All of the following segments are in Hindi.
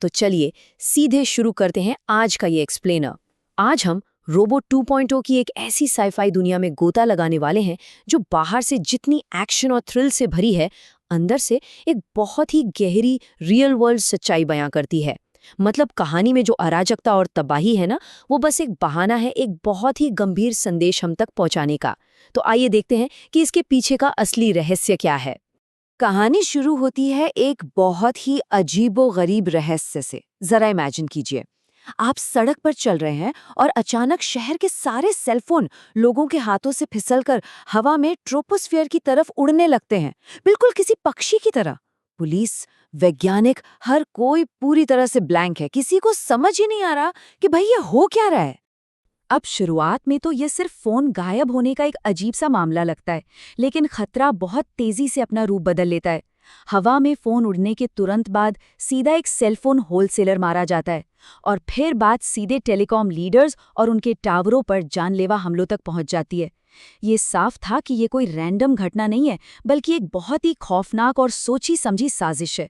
तो चलिए सीधे शुरू करते हैं आज का ये एक्सप्लेनर। आज हम रोबोट 2.0 की एक ऐसी साइफाई दुनिया में गोता लगाने वाले हैं जो बाहर से जितनी एक्शन और थ्रिल से भरी है, अंदर से एक बहुत ही गहरी रियल वर्ल्ड सच्चाई बयां करती है। मतलब कहानी में जो अराजकता और तबाही है ना, वो बस एक बहाना है एक बहुत ही गंभीर संदेश हम तक पहुंचाने का। तो आइए देखते हैं कि इसके पीछे का असली रहस्य क्या है। कहानी शुरू होती है एक बहुत ही अजीबो-गरीब रहस्य से। जरा इमेजिन कीजिए, आप सड़क पर चल रहे हैं और अचानक शहर के सारे सेलफोन लोगों के हाथों से फिसलकर हवा में ट्रोपोस्फियर की तरफ उड़ने लगते हैं, बिल्कुल किसी पक्षी की तरह। पुलिस, वैज्ञानिक, हर कोई पूरी तरह से ब्लैंक है। किसी को समझ ही नहीं आ रहा कि भाई ये हो क्या रहा है। अब शुरुआत में तो ये सिर्फ फोन गायब होने का एक अजीब सा मामला लगता है, लेकिन खतरा बहुत तेजी से अपना रूप बदल लेता है। हवा में फोन उड़ने के तुरंत बाद सीधा एक सेलफोन होलसेलर मारा जाता है और फिर बात सीधे टेलीकॉम लीडर्स और उनके टावरों पर जानलेवा हमलों तक पहुंच जाती है। ये साफ था कि ये कोई रैंडम घटना नहीं है, बल्कि एक बहुत ही खौफनाक और सोची समझी साजिश है।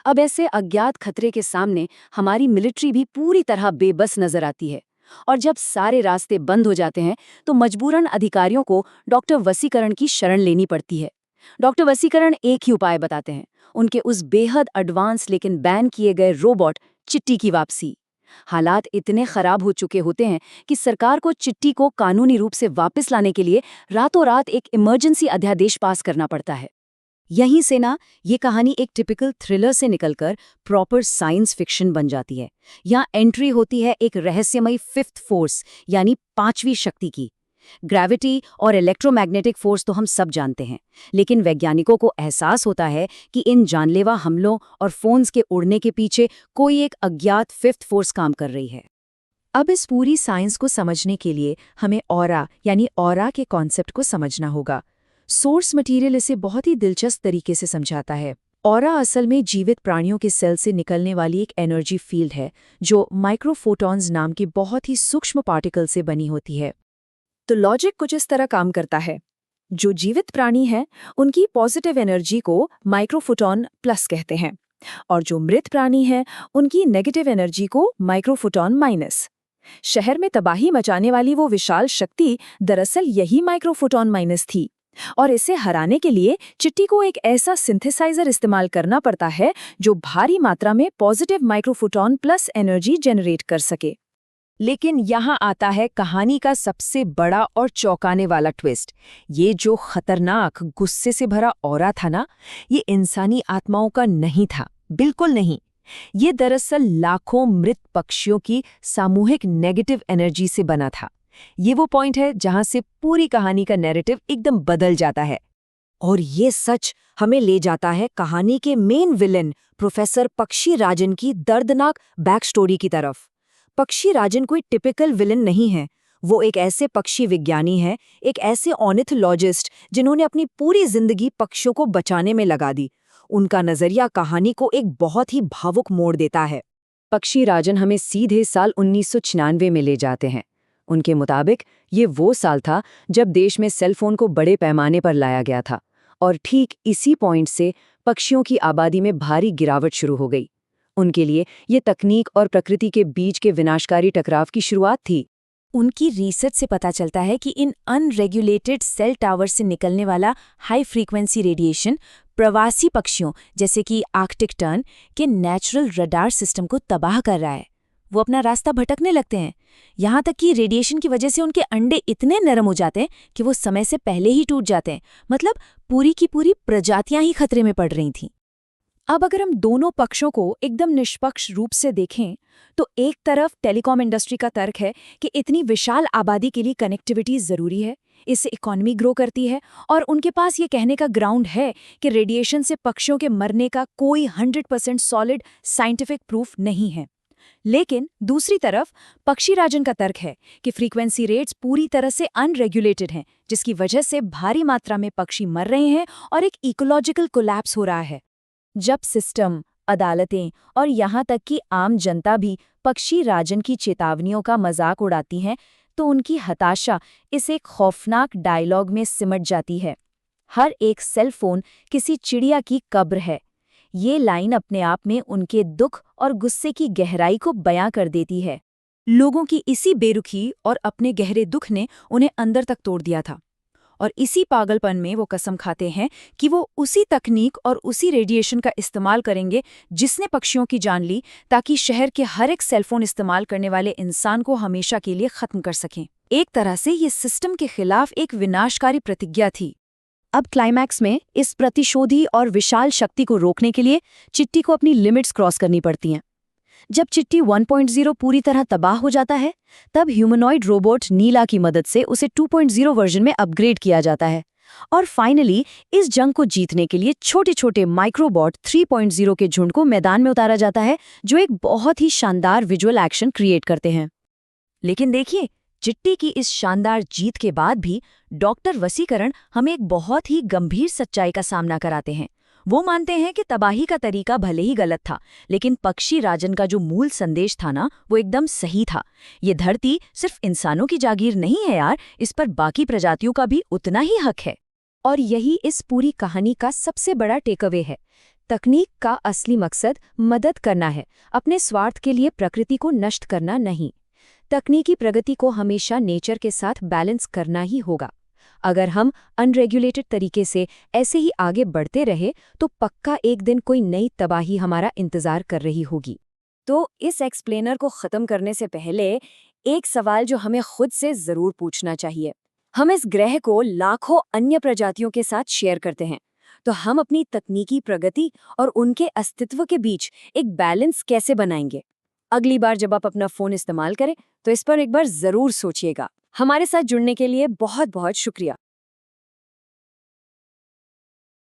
अब ऐसे अज्ञात खतरे के सामने हमारी मिलिट्री भी पूरी तरह बेबस नजर आती है, और जब सारे रास्ते बंद हो जाते हैं तो मजबूरन अधिकारियों को डॉक्टर वसीकरण की शरण लेनी पड़ती है। डॉक्टर वसीकरण एक ही उपाय बताते हैं, उनके उस बेहद एडवांस लेकिन बैन किए गए रोबोट चिट्टी की वापसी। हालात इतने खराब हो चुके होते हैं कि सरकार को चिट्टी को कानूनी रूप से वापस लाने के लिए रातों रात एक इमरजेंसी अध्यादेश पास करना पड़ता है। यहीं से ना ये कहानी एक टिपिकल थ्रिलर से निकलकर प्रॉपर साइंस फिक्शन बन जाती है। यहाँ एंट्री होती है एक रहस्यमयी फिफ्थ फोर्स यानी पांचवी शक्ति की। ग्रेविटी और इलेक्ट्रोमैग्नेटिक फोर्स तो हम सब जानते हैं, लेकिन वैज्ञानिकों को एहसास होता है कि इन जानलेवा हमलों और फोन्स के उड़ने के पीछे कोई एक अज्ञात फिफ्थ फोर्स काम कर रही है। अब इस पूरी साइंस को समझने के लिए हमें ऑरा यानी ऑरा के कॉन्सेप्ट को समझना होगा। सोर्स मटेरियल इसे बहुत ही दिलचस्प तरीके से समझाता है। ऑरा असल में जीवित प्राणियों के सेल से निकलने वाली एक एनर्जी फील्ड है जो माइक्रोफोटॉन्स नाम के बहुत ही सूक्ष्म पार्टिकल से बनी होती है। तो लॉजिक कुछ इस तरह काम करता है। जो जीवित प्राणी हैं, उनकी पॉजिटिव एनर्जी को माइक्रोफोटॉन प्लस कहते हैं, और जो मृत प्राणी हैं, उनकी नेगेटिव एनर्जी को माइक्रोफोटॉन माइनस। शहर में तबाही मचाने वाली वो विशाल शक्ति दरअसल यही माइक्रोफोटॉन माइनस थी, और इसे हराने के लिए चिट्टी को एक ऐसा सिंथेसाइजर इस्तेमाल करना पड़ता है जो भारी मात्रा में पॉजिटिव माइक्रोफोटॉन प्लस एनर्जी जनरेट कर सके। लेकिन यहाँ आता है कहानी का सबसे बड़ा और चौंकाने वाला ट्विस्ट। ये जो खतरनाक गुस्से से भरा ऑरा था ना, ये इंसानी आत्माओं का नहीं था, बिल्कुल नहीं। ये दरअसल लाखों मृत पक्षियों की सामूहिक नेगेटिव एनर्जी से बना था। ये वो पॉइंट है जहां से पूरी कहानी का नैरेटिव एकदम बदल जाता है। और ये सच हमें ले जाता है कहानी के मेन विलेन प्रोफेसर पक्षी राजन की दर्दनाक बैक स्टोरी की तरफ। पक्षी राजन कोई टिपिकल विलेन नहीं है। वो एक ऐसे पक्षी विज्ञानी है, एक ऐसे ऑर्निथोलॉजिस्ट जिन्होंने अपनी पूरी जिंदगी पक्षियों को बचाने में लगा दी। उनका नजरिया कहानी को एक बहुत ही भावुक मोड़ देता है। पक्षी राजन हमें सीधे साल 1996 में ले जाते हैं। उनके मुताबिक ये वो साल था जब देश में सेलफोन को बड़े पैमाने पर लाया गया था, और ठीक इसी पॉइंट से पक्षियों की आबादी में भारी गिरावट शुरू हो गई। उनके लिए ये तकनीक और प्रकृति के बीच के विनाशकारी टकराव की शुरुआत थी। उनकी रिसर्च से पता चलता है कि इन अनरेगुलेटेड सेल टावर से निकलने वाला हाई फ्रीक्वेंसी रेडिएशन प्रवासी पक्षियों जैसे कि आर्कटिक टर्न के नेचुरल रडार सिस्टम को तबाह कर रहा है। वो अपना रास्ता भटकने लगते हैं, यहाँ तक कि रेडिएशन की वजह से उनके अंडे इतने नरम हो जाते हैं कि वो समय से पहले ही टूट जाते हैं। मतलब पूरी की पूरी प्रजातियां ही खतरे में पड़ रही थीं। अब अगर हम दोनों पक्षों को एकदम निष्पक्ष रूप से देखें तो एक तरफ टेलीकॉम इंडस्ट्री का तर्क है कि इतनी विशाल आबादी के लिए कनेक्टिविटी ज़रूरी है, इससे इकोनॉमी ग्रो करती है, और उनके पास ये कहने का ग्राउंड है कि रेडिएशन से पक्षियों के मरने का कोई 100% सॉलिड साइंटिफिक प्रूफ नहीं है। लेकिन दूसरी तरफ पक्षी राजन का तर्क है कि फ्रीक्वेंसी रेट्स पूरी तरह से अनरेगुलेटेड हैं, जिसकी वजह से भारी मात्रा में पक्षी मर रहे हैं और एक इकोलॉजिकल कोलैप्स हो रहा है। जब सिस्टम, अदालतें और यहाँ तक कि आम जनता भी पक्षी राजन की चेतावनियों का मजाक उड़ाती हैं, तो उनकी हताशा इस एक खौफनाक डायलॉग में सिमट जाती है। हर एक सेल फोन किसी चिड़िया की कब्र है। ये लाइन अपने आप में उनके दुख और गुस्से की गहराई को बयां कर देती है। लोगों की इसी बेरुखी और अपने गहरे दुख ने उन्हें अंदर तक तोड़ दिया था, और इसी पागलपन में वो कसम खाते हैं कि वो उसी तकनीक और उसी रेडिएशन का इस्तेमाल करेंगे जिसने पक्षियों की जान ली, ताकि शहर के हर एक सेलफोन इस्तेमाल करने वाले इंसान को हमेशा के लिए खत्म कर सकें। एक तरह से ये सिस्टम के खिलाफ एक विनाशकारी प्रतिज्ञा थी। अब क्लाइमैक्स में इस प्रतिशोधी और विशाल शक्ति को रोकने के लिए चिट्टी को अपनी लिमिट्स क्रॉस करनी पड़ती हैं। जब चिट्टी 1.0 पूरी तरह तबाह हो जाता है, तब ह्यूमनॉइड रोबोट नीला की मदद से उसे 2.0 वर्जन में अपग्रेड किया जाता है। और फाइनली इस जंग को जीतने के लिए छोटे छोटे माइक्रोबॉट 3.0 के झुंड को मैदान में उतारा जाता है, जो एक बहुत ही शानदार विजुअल एक्शन क्रिएट करते हैं। लेकिन देखिए, चिट्टी की इस शानदार जीत के बाद भी डॉक्टर वसीकरण हमें एक बहुत ही गंभीर सच्चाई का सामना कराते हैं। वो मानते हैं कि तबाही का तरीका भले ही गलत था, लेकिन पक्षी राजन का जो मूल संदेश था ना, वो एकदम सही था। ये धरती सिर्फ इंसानों की जागीर नहीं है यार, इस पर बाकी प्रजातियों का भी उतना ही हक है। और यही इस पूरी कहानी का सबसे बड़ा टेकअवे है। तकनीक का असली मकसद मदद करना है, अपने स्वार्थ के लिए प्रकृति को नष्ट करना नहीं। तकनीकी प्रगति को हमेशा नेचर के साथ बैलेंस करना ही होगा। अगर हम अनरेगुलेटेड तरीके से ऐसे ही आगे बढ़ते रहे तो पक्का एक दिन कोई नई तबाही हमारा इंतजार कर रही होगी। तो इस एक्सप्लेनर को ख़त्म करने से पहले एक सवाल जो हमें खुद से ज़रूर पूछना चाहिए। हम इस ग्रह को लाखों अन्य प्रजातियों के साथ शेयर करते हैं, तो हम अपनी तकनीकी प्रगति और उनके अस्तित्व के बीच एक बैलेंस कैसे बनाएंगे? अगली बार जब आप अपना फ़ोन इस्तेमाल करें तो इस पर एक बार ज़रूर सोचिएगा। हमारे साथ जुड़ने के लिए बहुत बहुत शुक्रिया।